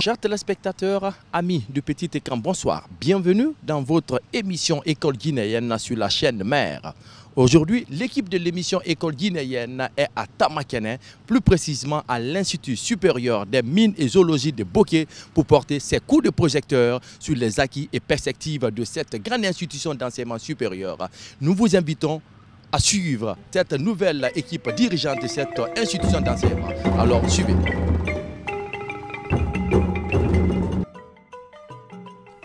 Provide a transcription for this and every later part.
Chers téléspectateurs, amis du petit écran, bonsoir. Bienvenue dans votre émission École guinéenne sur la chaîne Mère. Aujourd'hui, l'équipe de l'émission École guinéenne est à Tamakene, plus précisément à l'Institut supérieur des mines et zoologie de Boké, pour porter ses coups de projecteur sur les acquis et perspectives de cette grande institution d'enseignement supérieur. Nous vous invitons à suivre cette nouvelle équipe dirigeante de cette institution d'enseignement. Alors, suivez-nous.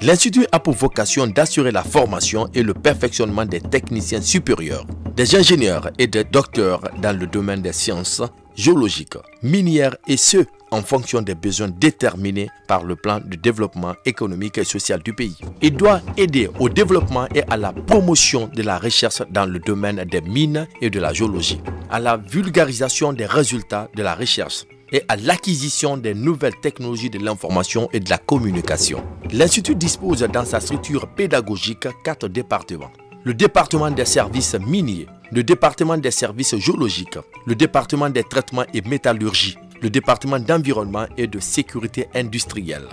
L'Institut a pour vocation d'assurer la formation et le perfectionnement des techniciens supérieurs, des ingénieurs et des docteurs dans le domaine des sciences géologiques, minières et ce, en fonction des besoins déterminés par le plan de développement économique et social du pays. Il doit aider au développement et à la promotion de la recherche dans le domaine des mines et de la géologie, à la vulgarisation des résultats de la recherche et à l'acquisition des nouvelles technologies de l'information et de la communication. L'Institut dispose dans sa structure pédagogique 4 départements. Le département des services miniers, le département des services géologiques, le département des traitements et métallurgie, le département d'environnement et de sécurité industrielle.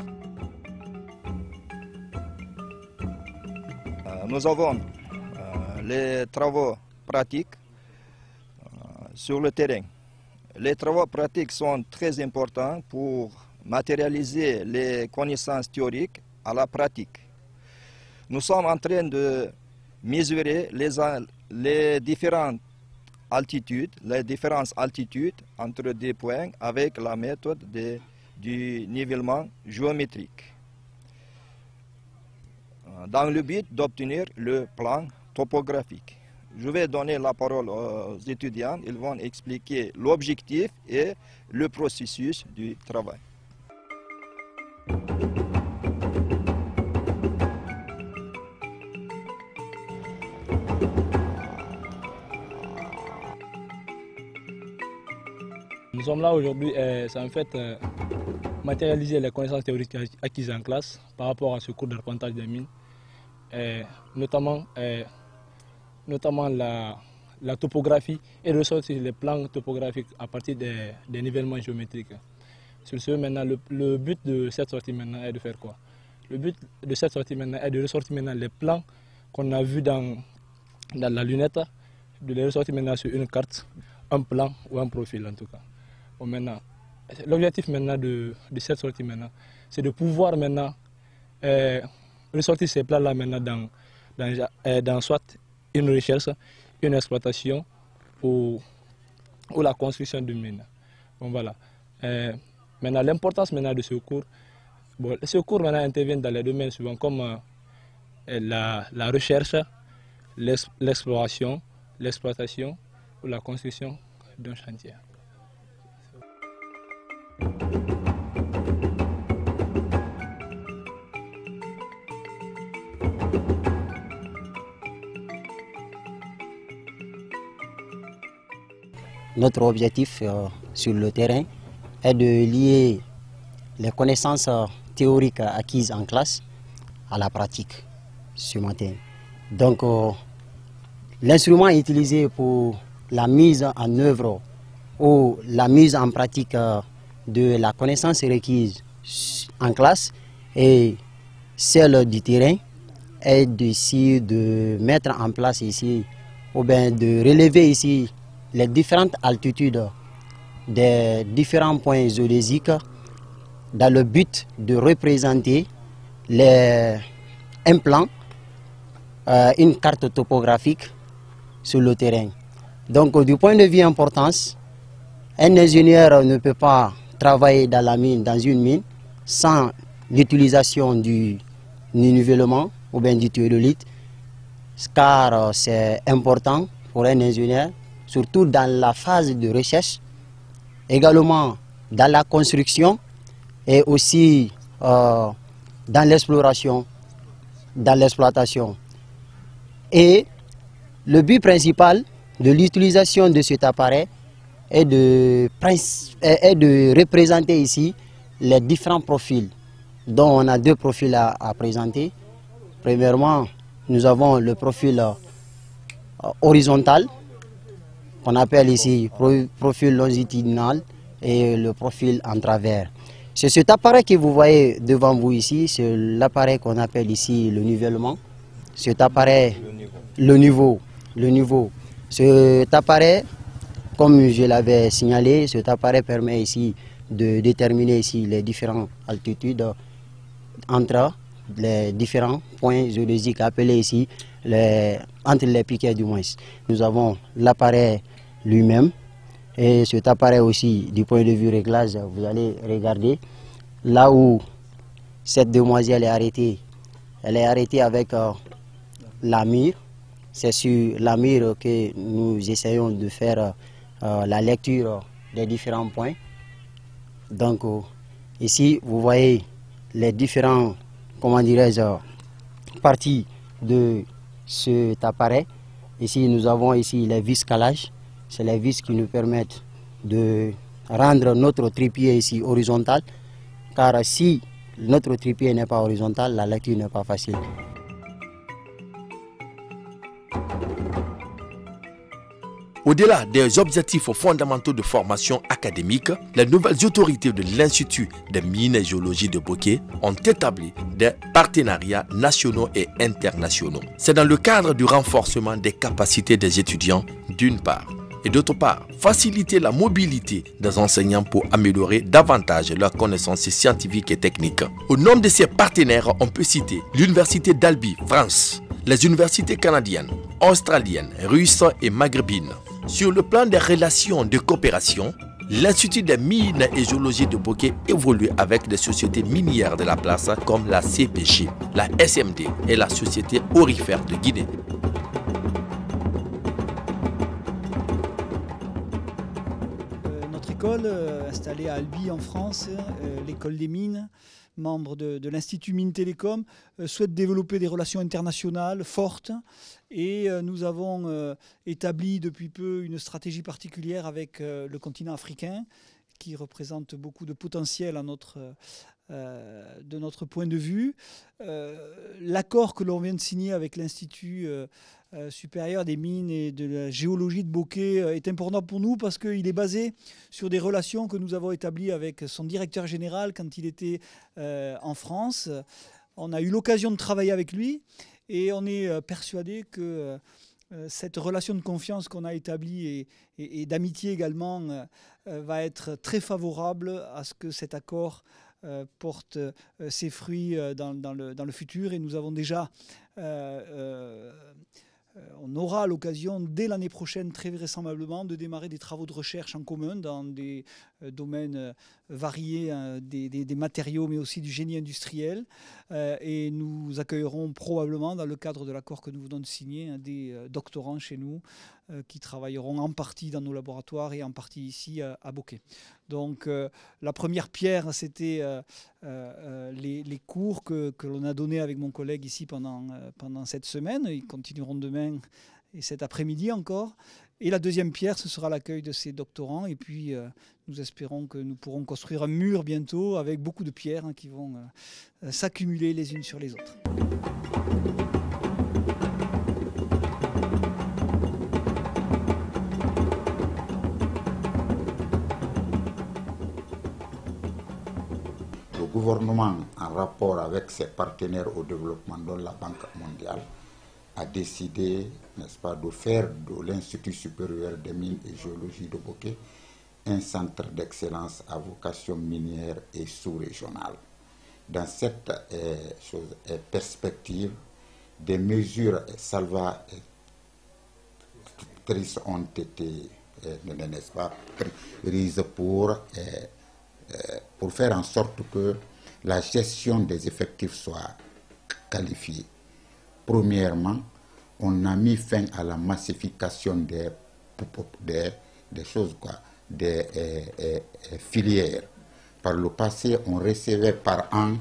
Nous avons les travaux pratiques sur le terrain. Les travaux pratiques sont très importants pour matérialiser les connaissances théoriques à la pratique. Nous sommes en train de mesurer les différentes altitudes, les différences altitudes entre des points avec la méthode du nivellement géométrique, dans le but d'obtenir le plan topographique. Je vais donner la parole aux étudiants, ils vont expliquer l'objectif et le processus du travail. Nous sommes là aujourd'hui, c'est en fait matérialiser les connaissances théoriques acquises en classe par rapport à ce cours d'arpentage des mines, notamment la topographie et ressortir les plans topographiques à partir des nivellements géométriques. Sur ce, maintenant, le but de cette sortie maintenant est de faire quoi? Le but de cette sortie maintenant est de ressortir maintenant les plans qu'on a vus dans la lunette, de les ressortir maintenant sur une carte, un plan ou un profil en tout cas. Bon, maintenant, l'objectif maintenant de cette sortie maintenant, c'est de pouvoir maintenant ressortir ces plans-là maintenant dans soit une recherche, une exploitation ou la construction de mines. Bon, voilà. Maintenant, l'importance maintenant de ce cours, ce cours maintenant intervient dans les domaines suivants comme la recherche, l'exploration, l'exploitation ou la construction d'un chantier. Notre objectif sur le terrain est de lier les connaissances théoriques acquises en classe à la pratique ce matin. Donc, l'instrument utilisé pour la mise en œuvre ou la mise en pratique de la connaissance requise en classe et celle du terrain est d'essayer de mettre en place ici, ou bien de relever ici les différentes altitudes des différents points géodésiques dans le but de représenter un plan, une carte topographique sur le terrain. Donc du point de vue importance, un ingénieur ne peut pas travailler dans une mine sans l'utilisation du nivellement ou bien du théodolite, car c'est important pour un ingénieur, surtout dans la phase de recherche, également dans la construction et aussi dans l'exploration, dans l'exploitation. Et le but principal de l'utilisation de cet appareil est de représenter ici les différents profils, dont on a 2 profils à présenter. Premièrement, nous avons le profil horizontal, qu'on appelle ici profil longitudinal, et le profil en travers. C'est cet appareil que vous voyez devant vous ici, c'est l'appareil qu'on appelle ici le nivellement. Cet appareil, le niveau. Cet appareil, comme je l'avais signalé, cet appareil permet ici de déterminer ici les différentes altitudes entre les différents points géologiques appelés ici entre les piquets du moins. Nous avons l'appareil lui-même et cet appareil aussi du point de vue réglage, vous allez regarder là où cette demoiselle est arrêtée. Elle est arrêtée avec la mire. C'est sur la mire que nous essayons de faire la lecture des différents points. Donc ici vous voyez les différents, comment dirais-je, parties de cet appareil. Ici nous avons ici les vis calage. C'est les vis qui nous permettent de rendre notre trépied ici horizontal. Car si notre trépied n'est pas horizontal, la lecture n'est pas facile. Au-delà des objectifs fondamentaux de formation académique, les nouvelles autorités de l'Institut des mines et géologie de Boké ont établi des partenariats nationaux et internationaux. C'est dans le cadre du renforcement des capacités des étudiants d'une part, et d'autre part, faciliter la mobilité des enseignants pour améliorer davantage leurs connaissances scientifiques et techniques. Au nom de ces partenaires, on peut citer l'Université d'Albi, France, les universités canadiennes, australiennes, russes et maghrébines. Sur le plan des relations de coopération, l'Institut des mines et géologie de Boké évolue avec des sociétés minières de la place comme la CPG, la SMD et la Société Aurifère de Guinée. Notre école, installée à Albi en France, l'école des mines, membre de l'Institut Mines Télécom, souhaite développer des relations internationales fortes et nous avons établi depuis peu une stratégie particulière avec le continent africain qui représente beaucoup de potentiel à de notre point de vue. L'accord que l'on vient de signer avec l'Institut supérieur des mines et de la géologie de Boké est important pour nous parce qu'il est basé sur des relations que nous avons établies avec son directeur général quand il était en France. On a eu l'occasion de travailler avec lui et on est persuadé que cette relation de confiance qu'on a établie et d'amitié également va être très favorable à ce que cet accord porte ses fruits dans le futur. Et nous avons déjà on aura l'occasion dès l'année prochaine, très vraisemblablement, de démarrer des travaux de recherche en commun dans des domaines variés, des matériaux, mais aussi du génie industriel. Et nous accueillerons probablement, dans le cadre de l'accord que nous venons de signer, des doctorants chez nous qui travailleront en partie dans nos laboratoires et en partie ici à Boké. Donc la première pierre, c'était les cours que l'on a donnés avec mon collègue ici pendant cette semaine. Ils continueront demain et cet après-midi encore. Et la deuxième pierre, ce sera l'accueil de ces doctorants. Et puis nous espérons que nous pourrons construire un mur bientôt avec beaucoup de pierres qui vont s'accumuler les unes sur les autres. Le gouvernement, en rapport avec ses partenaires au développement, dont la Banque mondiale, a décidé, n'est-ce pas, de faire de l'Institut supérieur des mines et géologie de Boké un centre d'excellence à vocation minière et sous-régionale. Dans cette perspective, des mesures salvatrices ont été, n'est-ce pas, prises pour faire en sorte que la gestion des effectifs soit qualifiée. Premièrement, on a mis fin à la massification des choses, des filières. Par le passé, on recevait par an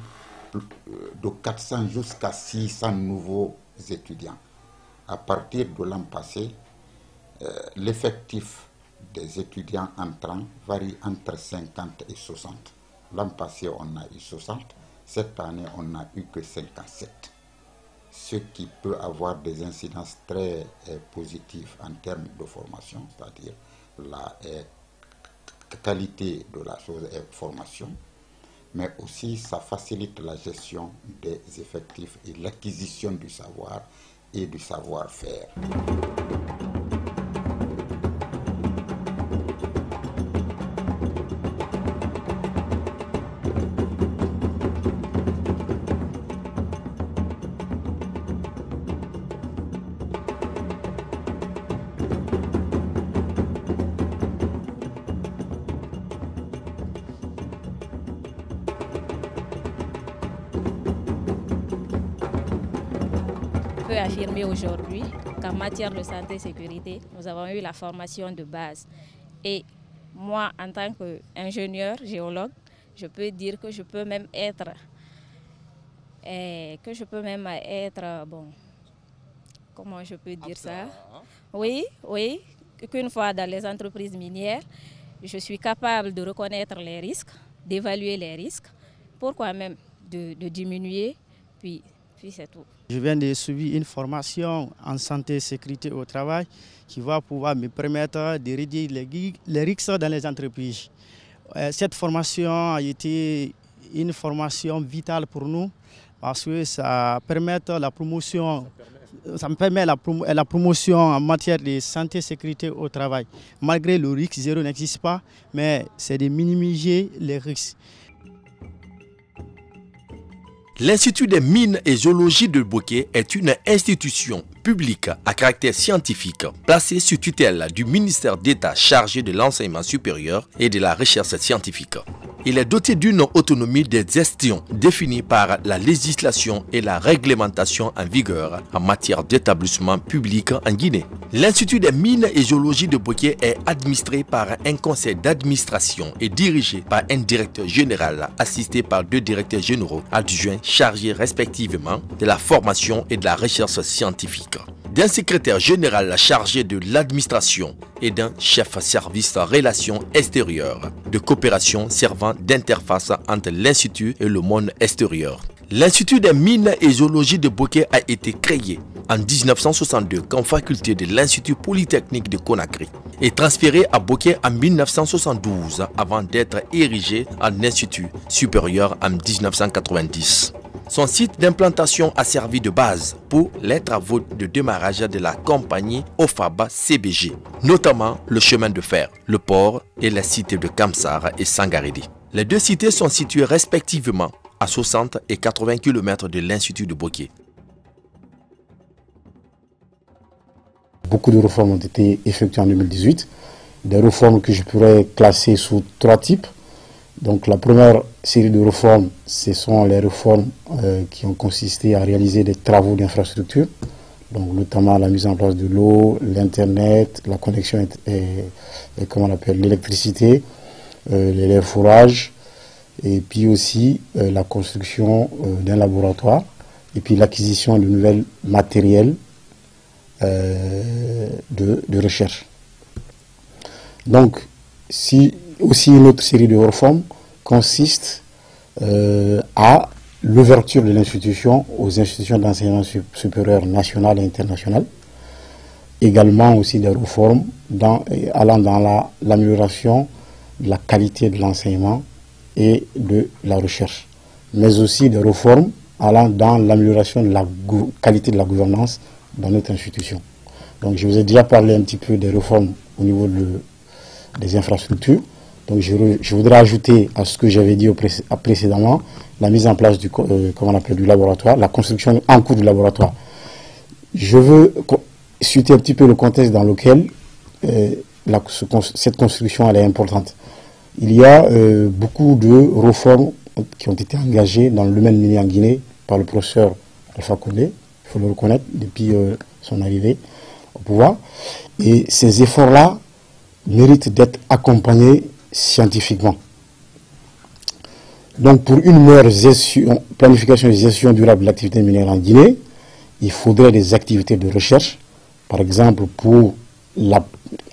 de 400 jusqu'à 600 nouveaux étudiants. À partir de l'an passé, l'effectif des étudiants entrants varie entre 50 et 60. L'an passé, on a eu 60. Cette année, on n'a eu que 57. Ce qui peut avoir des incidences très positives en termes de formation, c'est-à-dire la qualité de la chose et formation, mais aussi ça facilite la gestion des effectifs et l'acquisition du savoir et du savoir-faire. Je peux affirmer aujourd'hui qu'en matière de santé et sécurité, nous avons eu la formation de base. Et moi, en tant qu'ingénieur géologue, je peux dire que je peux même être, bon, comment je peux dire ça? Oui, qu'une fois dans les entreprises minières, je suis capable de reconnaître les risques, d'évaluer les risques, pourquoi même de diminuer, puis c'est tout. Je viens de suivre une formation en santé et sécurité au travail qui va pouvoir me permettre de réduire les risques dans les entreprises. Cette formation a été une formation vitale pour nous parce que ça permet la promotion en matière de santé et sécurité au travail. Malgré le risque zéro n'existe pas, mais c'est de minimiser les risques. L'Institut des mines et géologie de Boké est une institution publique à caractère scientifique placée sous tutelle du ministère d'État chargé de l'enseignement supérieur et de la recherche scientifique. Il est doté d'une autonomie de gestion définie par la législation et la réglementation en vigueur en matière d'établissement public en Guinée. L'Institut des mines et géologie de Boké est administré par un conseil d'administration et dirigé par un directeur général assisté par 2 directeurs généraux adjoints chargés respectivement de la formation et de la recherche scientifique, d'un secrétaire général chargé de l'administration et d'un chef service relations extérieures, de coopération servant d'interface entre l'Institut et le monde extérieur. L'Institut des mines et géologie de Boké a été créé en 1962 comme faculté de l'Institut polytechnique de Conakry et transféré à Boké en 1972 avant d'être érigé en institut supérieur en 1990. Son site d'implantation a servi de base pour les travaux de démarrage de la compagnie OFABA CBG, notamment le chemin de fer, le port et les cités de Kamsar et Sangaredi. Les 2 cités sont situées respectivement à 60 et 80 km de l'Institut de Boké. Beaucoup de réformes ont été effectuées en 2018, des réformes que je pourrais classer sous 3 types. Donc la première série de réformes, ce sont les réformes qui ont consisté à réaliser des travaux d'infrastructure, donc notamment la mise en place de l'eau, l'internet, la connexion et comment on appelle l'électricité, les fourrages, et puis aussi la construction d'un laboratoire, et puis l'acquisition de nouveaux matériels de recherche. Donc, si aussi une autre série de réformes consiste à l'ouverture de l'institution aux institutions d'enseignement supérieur nationales et internationales. Également aussi des réformes allant dans l'amélioration de la qualité de l'enseignement et de la recherche. Mais aussi des réformes allant dans l'amélioration de la qualité de la gouvernance dans notre institution. Donc je vous ai déjà parlé un petit peu des réformes au niveau des infrastructures. Donc je voudrais ajouter à ce que j'avais dit précédemment la mise en place du laboratoire, la construction en cours du laboratoire. Je veux citer un petit peu le contexte dans lequel cette construction elle est importante. Il y a beaucoup de réformes qui ont été engagées dans le domaine minier en Guinée par le professeur Alpha Condé, il faut le reconnaître, depuis son arrivée au pouvoir. Et ces efforts-là méritent d'être accompagnés scientifiquement. Donc pour une meilleure planification et gestion durable de l'activité minière en Guinée, il faudrait des activités de recherche, par exemple pour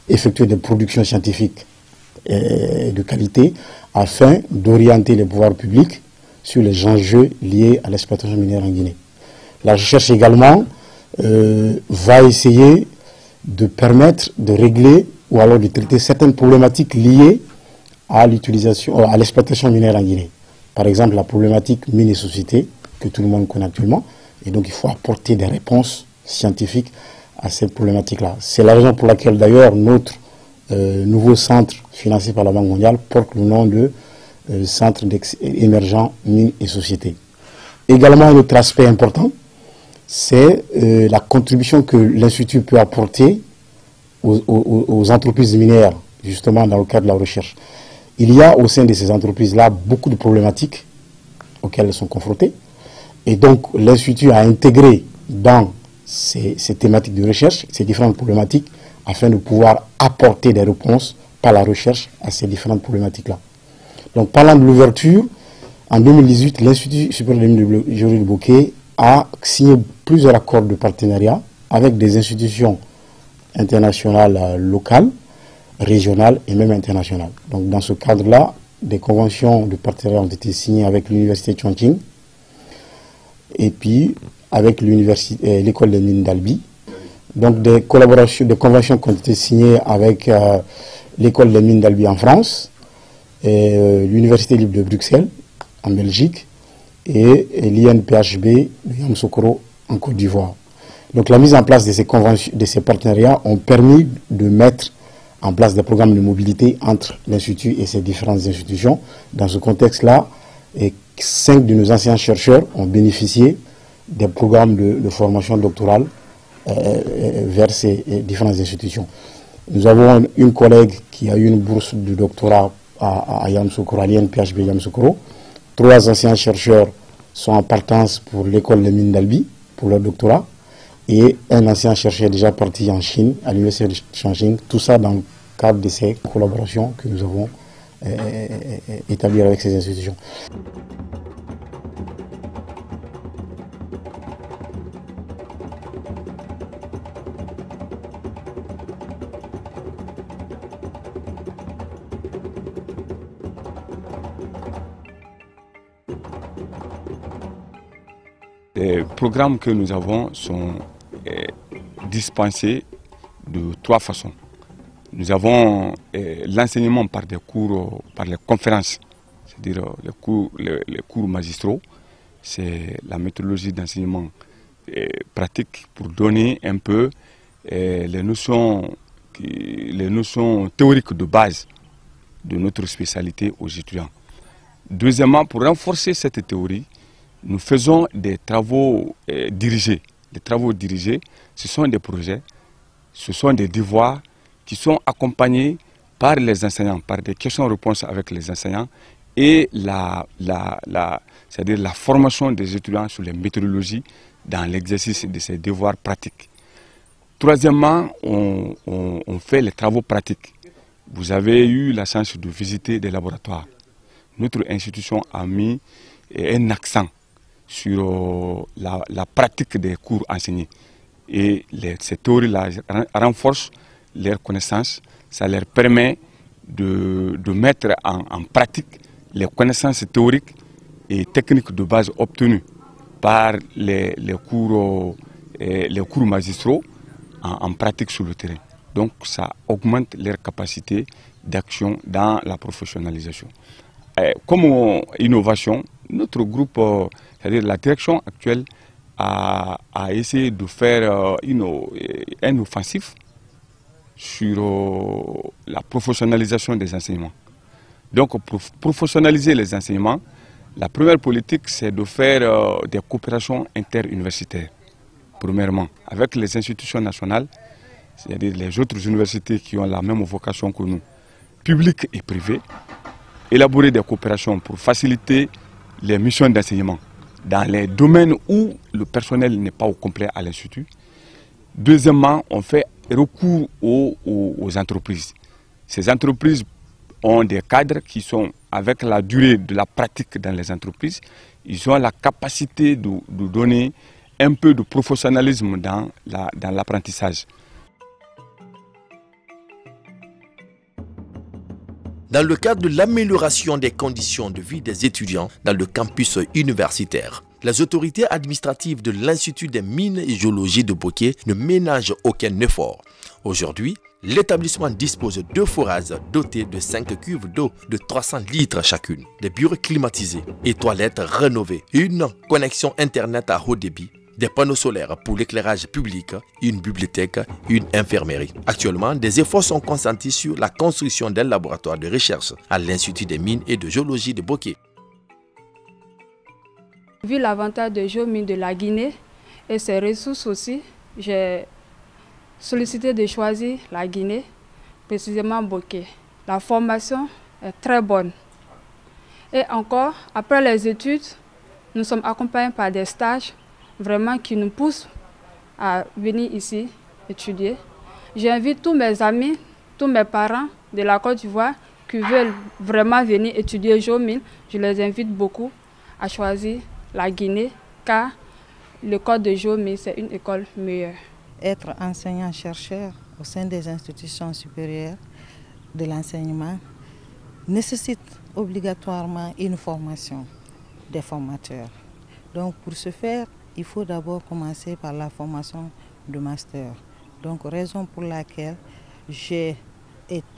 effectuer des productions scientifiques de qualité, afin d'orienter les pouvoirs publics sur les enjeux liés à l'exploitation minière en Guinée. La recherche également va essayer de permettre de régler ou alors de traiter certaines problématiques liées à l'utilisation, à l'exploitation minière en Guinée. par exemple la problématique mine et société, que tout le monde connaît actuellement, et donc il faut apporter des réponses scientifiques à cette problématique-là. C'est la raison pour laquelle d'ailleurs notre nouveau centre financé par la Banque mondiale porte le nom de Centre émergent mine et société. Également, un autre aspect important, c'est la contribution que l'Institut peut apporter aux entreprises minières, justement dans le cadre de la recherche. Il y a au sein de ces entreprises-là beaucoup de problématiques auxquelles elles sont confrontées. Et donc, l'Institut a intégré dans ces thématiques de recherche, ces différentes problématiques, afin de pouvoir apporter des réponses par la recherche à ces différentes problématiques-là. Donc, parlant de l'ouverture, en 2018, l'Institut supérieur des mines de Géorgie de Bokeh a signé plusieurs accords de partenariat avec des institutions internationales locales, régionales et même internationales. Donc, dans ce cadre-là, des conventions de partenariat ont été signées avec l'Université Chongqing et puis avec l'école des mines d'Albi. Donc, des conventions qui ont été signées avec l'école des mines d'Albi en France, l'Université libre de Bruxelles en Belgique et l'INPHB de Yamoussoukro en Côte d'Ivoire. Donc la mise en place de ces conventions, de ces partenariats ont permis de mettre en place des programmes de mobilité entre l'Institut et ces différentes institutions. Dans ce contexte-là, 5 de nos anciens chercheurs ont bénéficié des programmes de formation doctorale vers ces différentes institutions. Nous avons une collègue qui a eu une bourse de doctorat à Yamoussoukro, à l'INPHB Yamoussoukro. 3 anciens chercheurs sont en partance pour l'école des mines d'Albi, pour leur doctorat. Et un ancien chercheur déjà parti en Chine, à l'université de Chongqing. Tout ça dans le cadre de ces collaborations que nous avons établies avec ces institutions. Les programmes que nous avons sont dispensés de 3 façons. Nous avons l'enseignement par des cours, par les conférences, c'est-à-dire les cours magistraux. C'est la méthodologie d'enseignement pratique pour donner un peu les notions théoriques de base de notre spécialité aux étudiants. Deuxièmement, pour renforcer cette théorie, nous faisons des travaux dirigés. Les travaux dirigés, ce sont des projets, ce sont des devoirs qui sont accompagnés par les enseignants, par des questions-réponses avec les enseignants et c'est-à-dire la formation des étudiants sur les méthodologies dans l'exercice de ces devoirs pratiques. Troisièmement, on fait les travaux pratiques. Vous avez eu la chance de visiter des laboratoires. Notre institution a mis un accent sur la pratique des cours enseignés. Et ces théories-là renforcent leurs connaissances. Ça leur permet de mettre en pratique les connaissances théoriques et techniques de base obtenues par les cours magistraux en pratique sur le terrain. Donc ça augmente leur capacité d'action dans la professionnalisation. Comme innovation, notre groupe, c'est-à-dire la direction actuelle, a essayé de faire un offensif sur la professionnalisation des enseignements. Donc pour professionnaliser les enseignements, la première politique c'est de faire des coopérations interuniversitaires, premièrement, avec les institutions nationales, c'est-à-dire les autres universités qui ont la même vocation que nous, publiques et privées, élaborer des coopérations pour faciliter les missions d'enseignement dans les domaines où le personnel n'est pas au complet à l'Institut. Deuxièmement, on fait recours aux entreprises. Ces entreprises ont des cadres qui sont, avec la durée de la pratique dans les entreprises, ils ont la capacité de donner un peu de professionnalisme dans l'apprentissage. Dans le cadre de l'amélioration des conditions de vie des étudiants dans le campus universitaire, les autorités administratives de l'Institut des mines et géologie de Bokeh ne ménagent aucun effort Aujourd'hui, l'établissement dispose de 2 forages dotés de 5 cuves d'eau de 300 litres chacune, des bureaux climatisés et toilettes rénovées, une connexion internet à haut débit, des panneaux solaires pour l'éclairage public, une bibliothèque, une infirmerie. Actuellement, des efforts sont consentis sur la construction d'un laboratoire de recherche à l'Institut des mines et de géologie de Boké. Vu l'avantage des géomines de la Guinée et ses ressources aussi, j'ai sollicité de choisir la Guinée, précisément Boké. La formation est très bonne. Et encore, après les études, nous sommes accompagnés par des stages vraiment qui nous poussent à venir ici étudier. J'invite tous mes amis, tous mes parents de la Côte d'Ivoire qui veulent vraiment venir étudier géomine. Je les invite beaucoup à choisir la Guinée car l'école de géomine, c'est une école meilleure. Être enseignant-chercheur au sein des institutions supérieures de l'enseignement nécessite obligatoirement une formation des formateurs. Donc pour ce faire, il faut d'abord commencer par la formation de master. Donc raison pour laquelle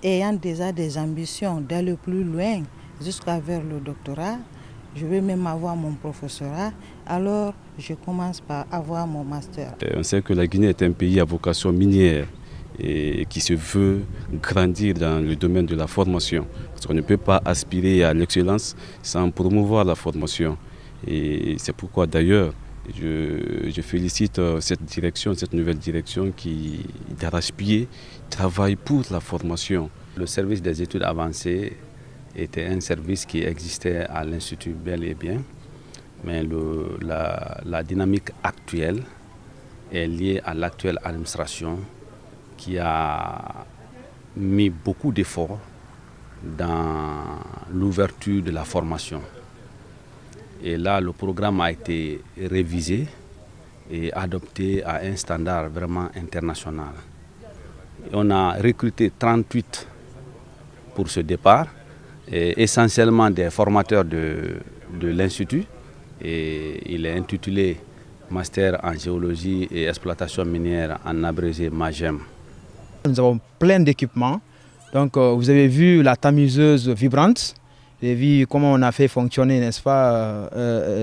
ayant déjà des ambitions d'aller plus loin jusqu'à vers le doctorat, je vais même avoir mon professorat, alors je commence par avoir mon master. On sait que la Guinée est un pays à vocation minière et qui se veut grandir dans le domaine de la formation. Parce qu'on ne peut pas aspirer à l'excellence sans promouvoir la formation. Et c'est pourquoi d'ailleurs je félicite cette nouvelle direction qui, d'arrache-pied, travaille pour la formation. Le service des études avancées était un service qui existait à l'Institut bel et bien, mais la dynamique actuelle est liée à l'actuelle administration qui a mis beaucoup d'efforts dans l'ouverture de la formation. Et là, le programme a été révisé et adopté à un standard vraiment international. Et on a recruté 38 pour ce départ, et essentiellement des formateurs de l'Institut. Et il est intitulé Master en géologie et exploitation minière en abrégé MAGEM. Nous avons plein d'équipements. Donc vous avez vu la tamiseuse vibrante. Vous avez vu comment on a fait fonctionner, n'est-ce pas,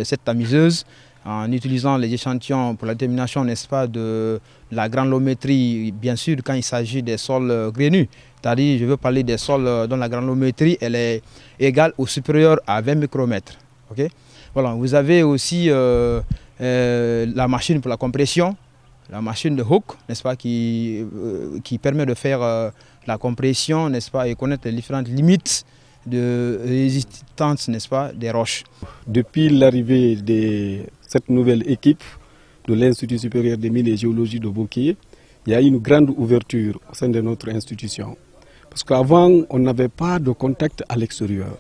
cette tamiseuse en utilisant les échantillons pour la détermination, n'est-ce pas, de la granulométrie, bien sûr, quand il s'agit des sols grainus. C'est-à-dire, je veux parler des sols dont la granulométrie elle est égale ou supérieure à 20 micromètres. Okay? Voilà, vous avez aussi la machine pour la compression, la machine de hook, n'est-ce pas, qui permet de faire la compression, n'est-ce pas, et connaître les différentes limites de résistance, n'est-ce pas, des roches. Depuis l'arrivée de cette nouvelle équipe de l'Institut supérieur des mines et géologie de Boké, il y a une grande ouverture au sein de notre institution. Parce qu'avant, on n'avait pas de contact à l'extérieur.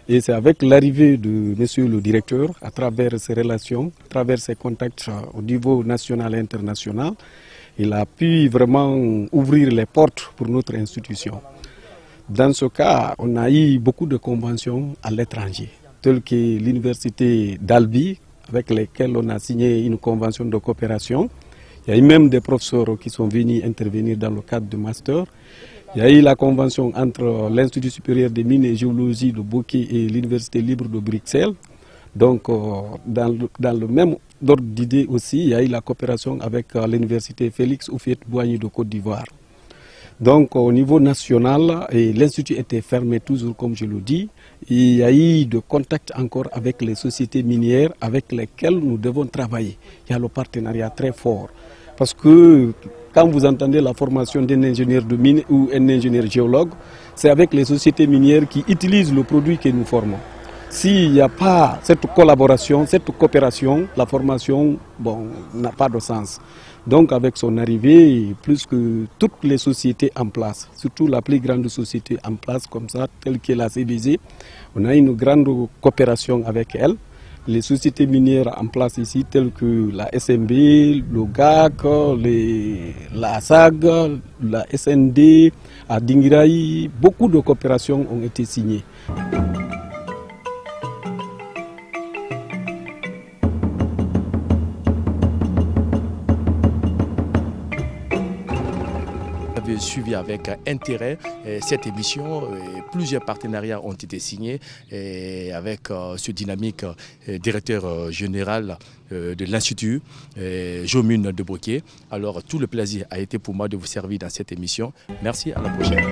Et c'est avec l'arrivée de monsieur le directeur, à travers ses relations, à travers ses contacts au niveau national et international, il a pu vraiment ouvrir les portes pour notre institution. Dans ce cas, on a eu beaucoup de conventions à l'étranger, telles que l'université d'Albi, avec lesquelles on a signé une convention de coopération. Il y a eu même des professeurs qui sont venus intervenir dans le cadre du master. Il y a eu la convention entre l'Institut supérieur des mines et géologie de Boké et l'Université libre de Bruxelles. Donc, dans le même ordre d'idée aussi, il y a eu la coopération avec l'Université Félix Houphouët-Boigny de Côte d'Ivoire. Donc au niveau national, l'Institut était fermé toujours comme je le dis. Il y a eu de contacts encore avec les sociétés minières avec lesquelles nous devons travailler. Il y a le partenariat très fort. Parce que quand vous entendez la formation d'un ingénieur de mine ou un ingénieur géologue, c'est avec les sociétés minières qui utilisent le produit que nous formons. S'il n'y a pas cette collaboration, cette coopération, la formation n'a pas de sens. Donc avec son arrivée, plus que toutes les sociétés en place, surtout la plus grande société en place comme ça, telle que la CBZ, on a une grande coopération avec elle. Les sociétés minières en place ici, telles que la SMB, le GAC, la SAG, la SND, à Dingiraï, beaucoup de coopérations ont été signées. Vous avez suivi avec intérêt cette émission. Plusieurs partenariats ont été signés avec ce dynamique directeur général de l'Institut Jomune de Bokeh. Alors tout le plaisir a été pour moi de vous servir dans cette émission. Merci, à la prochaine.